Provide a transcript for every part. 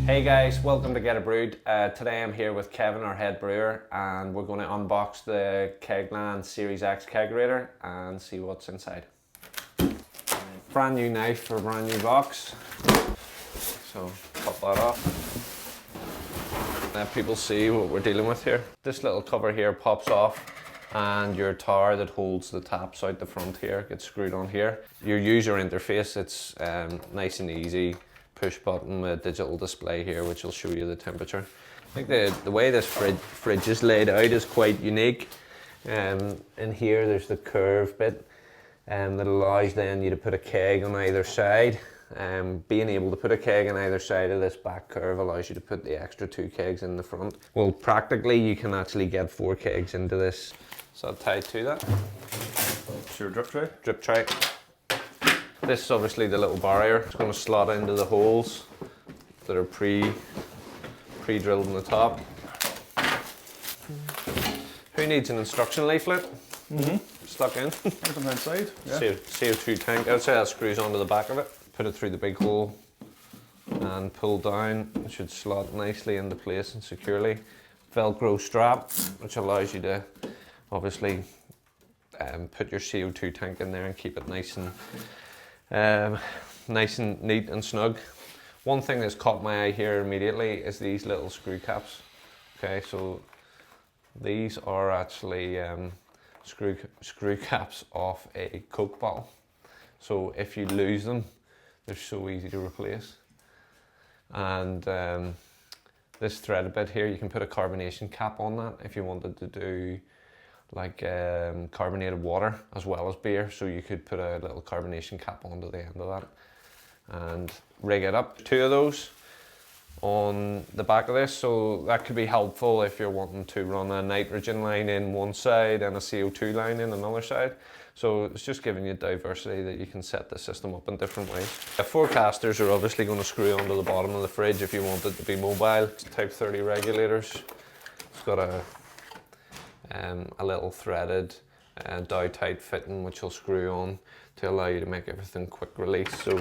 Hey guys, welcome to Geterbrewed. Today I'm here with Kevin, our head brewer, and we're going to unbox the Kegland Series X Kegerator and see what's inside. Brand new knife for a brand new box. So pop that off. Let people see what we're dealing with here. This little cover here pops off and your tower that holds the taps out the front here gets screwed on here. Your user interface, it's nice and easy. Push button with a digital display here which will show you the temperature. I think the way this fridge is laid out is quite unique. In here there's the curve bit that allows then you to put a keg on either side. Being able to put a keg on either side of this back curve allows you to put the extra 2 kegs in the front. Well, practically you can actually get 4 kegs into this. So I'll tie to that. Sure, drip tray? Drip tray. This is obviously the little barrier. It's going to slot into the holes that are pre-drilled in the top. Who needs an instruction leaflet? Stuck in. Everything outside. Yeah. CO2 tank. I'd say that screws onto the back of it. Put it through the big hole and pull down. It should slot nicely into place and securely. Velcro strap, which allows you to obviously put your CO2 tank in there and keep it nice and neat and snug. One thing that's caught my eye here immediately is these little screw caps. Okay, so these are actually screw caps off a Coke bottle. So if you lose them, they're so easy to replace. And this threaded bit here, you can put a carbonation cap on that if you wanted to do like carbonated water as well as beer, so you could put a little carbonation cap onto the end of that and rig it up. 2 of those on the back of this, so that could be helpful if you're wanting to run a nitrogen line in one side and a CO2 line in another side. So it's just giving you diversity that you can set the system up in different ways. The 4 casters are obviously going to screw onto the bottom of the fridge if you want it to be mobile. It's Type 30 regulators. It's got a little threaded dow tight fitting which will screw on to allow you to make everything quick release. So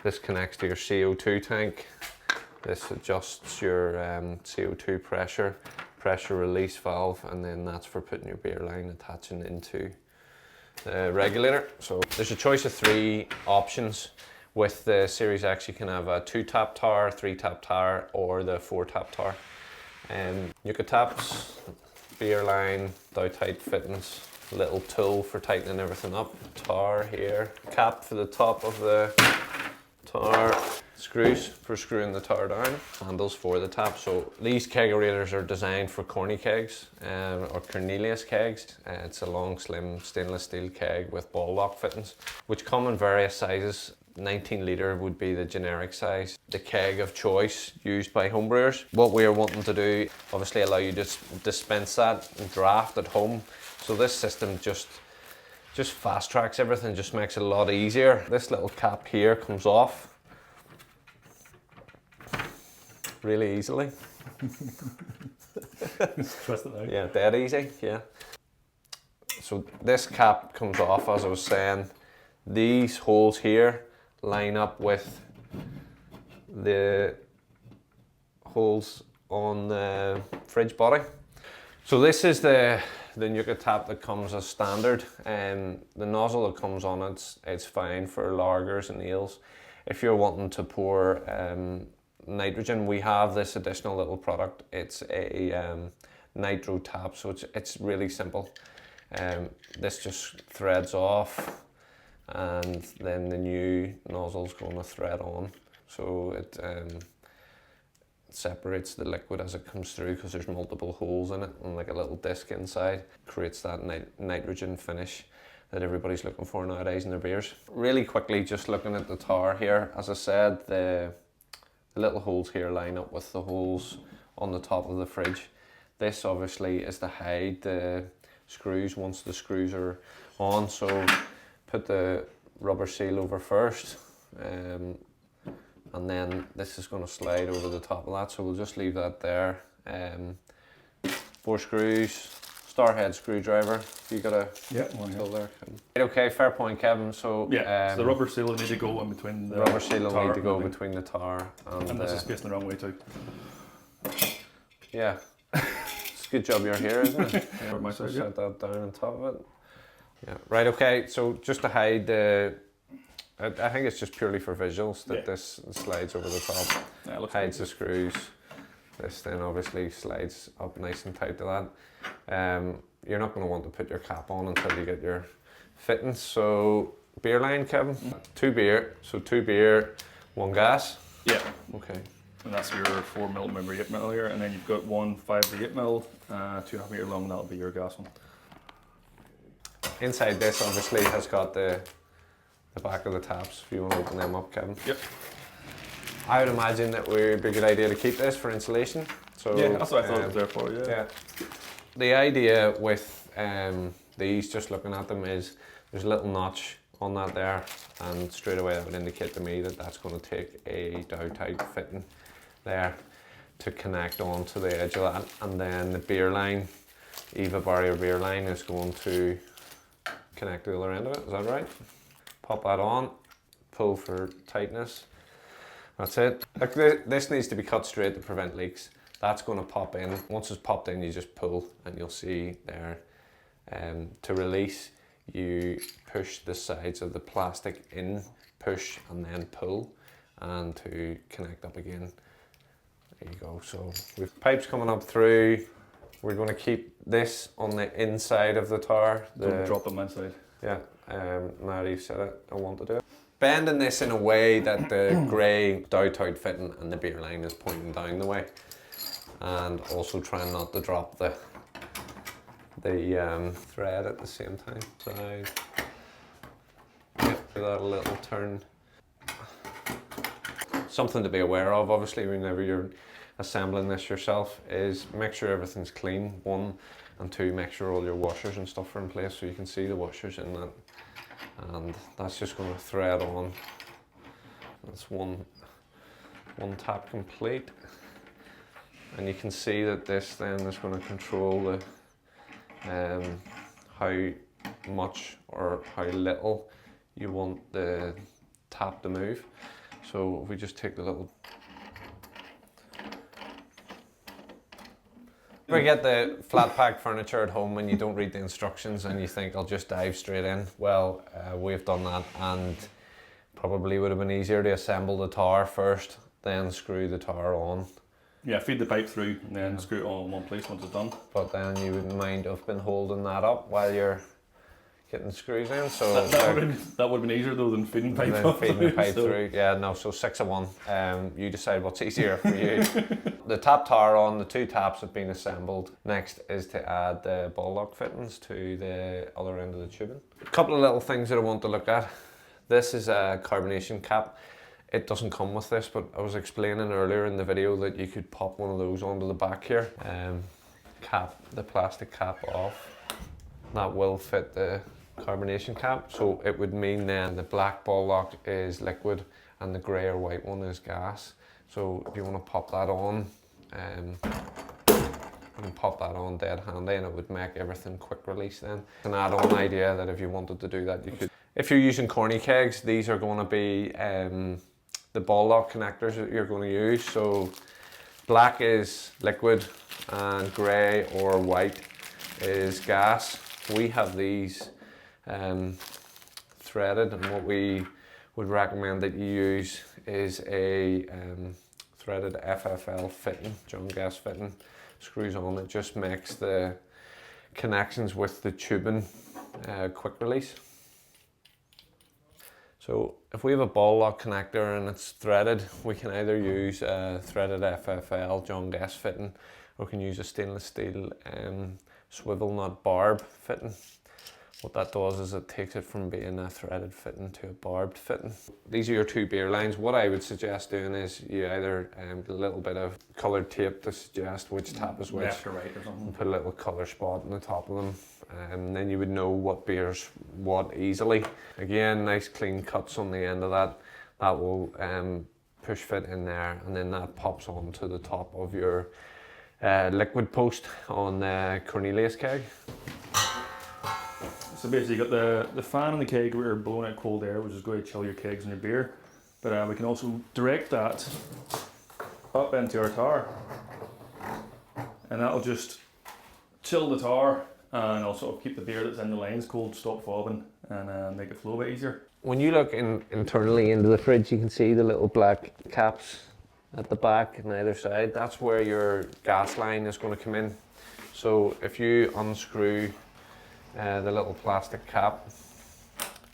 this connects to your CO2 tank. This adjusts your CO2 pressure release valve, and then that's for putting your beer line attaching into the regulator. So there's a choice of 3 options. With the Series X you can have a 2-tap tower, 3-tap tower, or the 4-tap tower. Nuka taps, beer line, dow tight fittings, little tool for tightening everything up, tower here, cap for the top of the tower, screws for screwing the tower down, handles for the tap. So these kegerators are designed for corny kegs or Cornelius kegs. It's a long slim stainless steel keg with ball lock fittings which come in various sizes. 19 litre would be the generic size, the keg of choice used by homebrewers. What we are wanting to do, obviously allow you to dispense that and draft at home. So this system just fast tracks everything, just makes it a lot easier. This little cap here comes off really easily. Twist it out. Yeah, dead easy, yeah. So this cap comes off, as I was saying. These holes here line up with the holes on the fridge body. So this is the Nuka tap that comes as standard, and the nozzle that comes on it's fine for lagers and ales. If you're wanting to pour nitrogen, we have this additional little product. It's a nitro tap, so it's really simple. This just threads off, and then the new nozzle's going to thread on, so it separates the liquid as it comes through, because there's multiple holes in it and like a little disc inside. Creates that nitrogen finish that everybody's looking for nowadays in their beers. Really quickly, just looking at the tower here, as I said, the little holes here line up with the holes on the top of the fridge. This obviously is to hide the screws once the screws are on, so put the rubber seal over first, and then this is going to slide over the top of that, so we'll just leave that there. 4 screws, star head screwdriver. You got a one tool here. there. Okay, fair point, Kevin. So So the rubber seal will need to go in between the rubber seal will tower need to go and between the tower and this is facing the wrong way too. yeah. It's a good job you're here, isn't it? Yeah, My so side, set that down on top of it. Yeah. Right. Okay. So just to hide the, I think it's just purely for visuals that this slides over the top. Yeah, it looks hides good. the screws. This then obviously slides up nice and tight to that. You're not going to want to put your cap on until you get your fittings. So beer line, Kevin. 2 beer. So 2 beer, 1 gas. Yeah. Okay. And that's your 4 mil, remember 8 mil here, and then you've got one 5 to 8 mil, 2.5 meter long. That'll be your gas one. Inside this obviously has got the back of the taps. If you want to open them up, Kevin. Yep. I would imagine that would be a good idea to keep this for insulation. So Yeah, that's what I thought it was there for. Yeah. The idea with these, just looking at them, is there's a little notch on that there, and straight away that would indicate to me that that's going to take a dow-tight fitting there to connect onto the edge of that, and then the beer line, evaporator beer line, is going to connect to the other end of it. Is that right? Pop that on, pull for tightness. That's it. Like this needs to be cut straight to prevent leaks. That's going to pop in. Once it's popped in, you just pull, and you'll see there. To release, you push the sides of the plastic in, push and then pull, and to connect up again. There you go. So we've pipes coming up through. We're going to keep this on the inside of the tower. Don't drop them inside. Yeah. Now you've said it, I want to do it. Bending this in a way that the grey dow-tight fitting and the beer line is pointing down the way, and also trying not to drop the thread at the same time. So give that a little turn. Something to be aware of, obviously, whenever you're assembling this yourself, is make sure everything's clean, 1, and 2, make sure all your washers and stuff are in place, so you can see the washers in that. And that's just going to thread on. That's one tap complete, and you can see that this then is going to control the how much or how little you want the tap to move. So if we just take the little, if you get the flat pack furniture at home and you don't read the instructions and you think I'll just dive straight in, well, we've done that, and probably would have been easier to assemble the tower first, then screw the tower on. Yeah, feed the pipe through and then screw it all in one place once it's done. But then you wouldn't mind have been holding that up while you're getting screws in. So that would have been easier though than feeding pipe then feeding the pipe through. Yeah, no, so 6 of 1. You decide what's easier for you. The tap tower on, the 2 taps have been assembled. Next is to add the ball lock fittings to the other end of the tubing. A couple of little things that I want to look at. This is a carbonation cap. It doesn't come with this, but I was explaining earlier in the video that you could pop one of those onto the back here. Cap the plastic cap off. That will fit the carbonation cap, so it would mean then the black ball lock is liquid and the grey or white one is gas. So if you want to pop that on, you can pop that on dead handy, and it would make everything quick release then. An add-on idea that if you wanted to do that, you could. If you're using corny kegs, these are going to be the ball lock connectors that you're going to use. So black is liquid and grey or white is gas. We have these threaded, and what we would recommend that you use is a threaded FFL fitting, John gas fitting, screws on. It just makes the connections with the tubing quick release. So if we have a ball lock connector and it's threaded, we can either use a threaded FFL John gas fitting, or we can use a stainless steel swivel nut barb fitting. What that does is it takes it from being a threaded fitting to a barbed fitting. These are your 2 beer lines. What I would suggest doing is you either get a little bit of coloured tape to suggest which tap is which, left or right or something. and put a little colour spot on the top of them, and then you would know what beer's what easily. Again, nice clean cuts on the end of that. That will push fit in there, and then that pops onto the top of your liquid post on the Cornelius keg. So basically you got the fan and the kegerator blowing out cold air, which is going to chill your kegs and your beer. But we can also direct that up into our tower. And that'll just chill the tower and also keep the beer that's in the lines cold, stop fobbing, and make it flow a bit easier. When you look internally into the fridge, you can see the little black caps at the back and either side. That's where your gas line is going to come in. So if you unscrew the little plastic cap,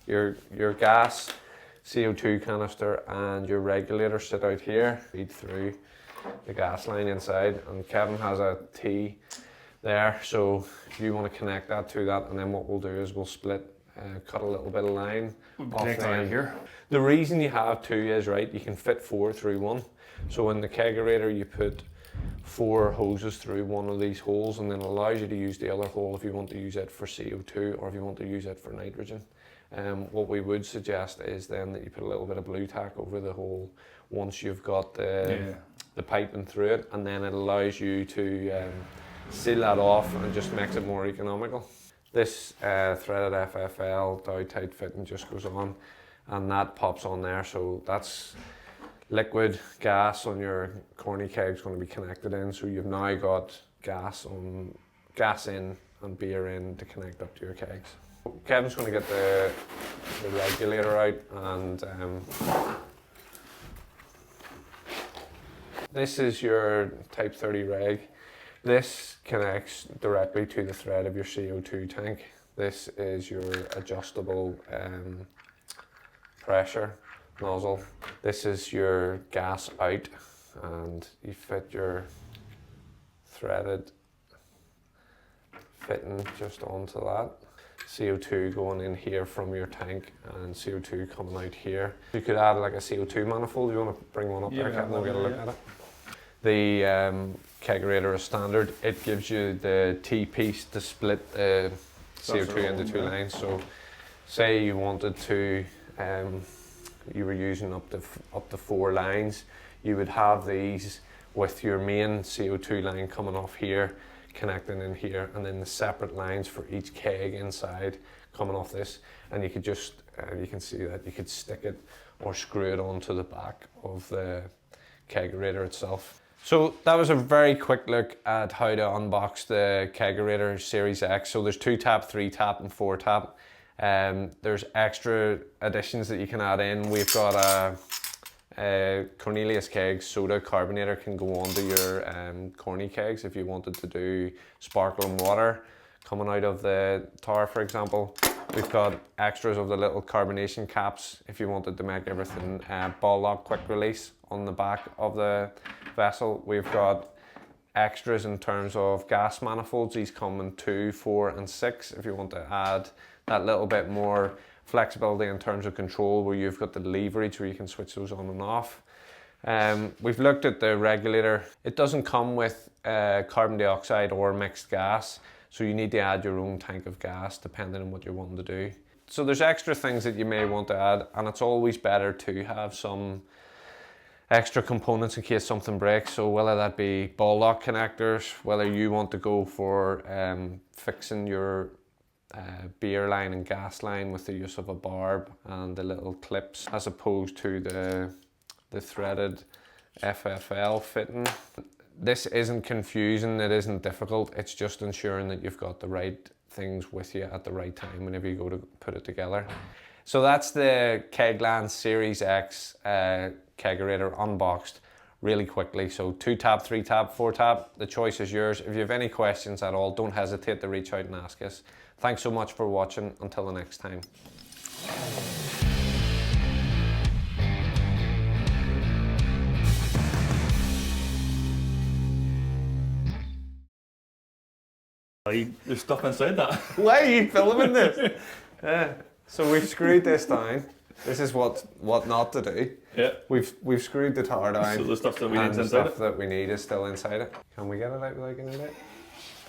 your gas, CO2 canister and your regulator sit out here, feed through the gas line inside, and Kevin has a T there, so if you want to connect that to that, and then what we'll do is we'll split, cut a little bit of line off right here. The reason you have two is, right, you can fit 4 through one. So in the kegerator you put 4 hoses through one of these holes, and then it allows you to use the other hole if you want to use it for CO2 or if you want to use it for nitrogen. What we would suggest is then that you put a little bit of blue tack over the hole once you've got the piping through it, and then it allows you to seal that off and it just makes it more economical. This threaded FFL dow tight fitting just goes on, and that pops on there, so that's liquid gas on your corny keg is going to be connected in, so you've now got gas in and beer in to connect up to your kegs. Kevin's going to get the regulator out, and this is your Type 30 reg. This connects directly to the thread of your CO2 tank. This is your adjustable pressure nozzle. This is your gas out, and you fit your threaded fitting just onto that. CO2 going in here from your tank and CO2 coming out here. You could add like a CO2 manifold. You want to bring one up there, Captain? We'll get a look at it. The Kegerator is standard. It gives you the T-piece to split the CO2 into 2 lines. So say you wanted to, you were using up to 4 lines, you would have these with your main CO2 line coming off here, connecting in here, and then the separate lines for each keg inside coming off this, and you could just, you can see that you could stick it or screw it onto the back of the Kegerator itself. So that was a very quick look at how to unbox the Kegerator Series X. So there's 2-tap, 3-tap and 4-tap. There's extra additions that you can add in. We've got a Cornelius keg soda carbonator can go onto your corny kegs if you wanted to do sparkling water coming out of the tower, for example. We've got extras of the little carbonation caps if you wanted to make everything ball lock quick release on the back of the vessel. We've got extras in terms of gas manifolds. These come in 2, 4 and 6 if you want to add that little bit more flexibility in terms of control, where you've got the leverage where you can switch those on and off. We've looked at the regulator. It doesn't come with carbon dioxide or mixed gas, so you need to add your own tank of gas depending on what you're wanting to do. So there's extra things that you may want to add, and it's always better to have some extra components in case something breaks. So whether that be ball lock connectors, whether you want to go for fixing your beer line and gas line with the use of a barb and the little clips, as opposed to the threaded FFL fitting. This isn't confusing, it isn't difficult, it's just ensuring that you've got the right things with you at the right time whenever you go to put it together. So that's the Kegland Series X Kegerator unboxed really quickly. So 2-tap, 3-tap, 4-tap, the choice is yours. If you have any questions at all, don't hesitate to reach out and ask us. Thanks so much for watching. Until the next time. There's stuff inside that. Why are you filming this? So we've screwed this down. This is what not to do. Yeah. We've screwed the tower down. So the stuff that we and need the inside stuff that we need is still inside it. Can we get it out without getting it out?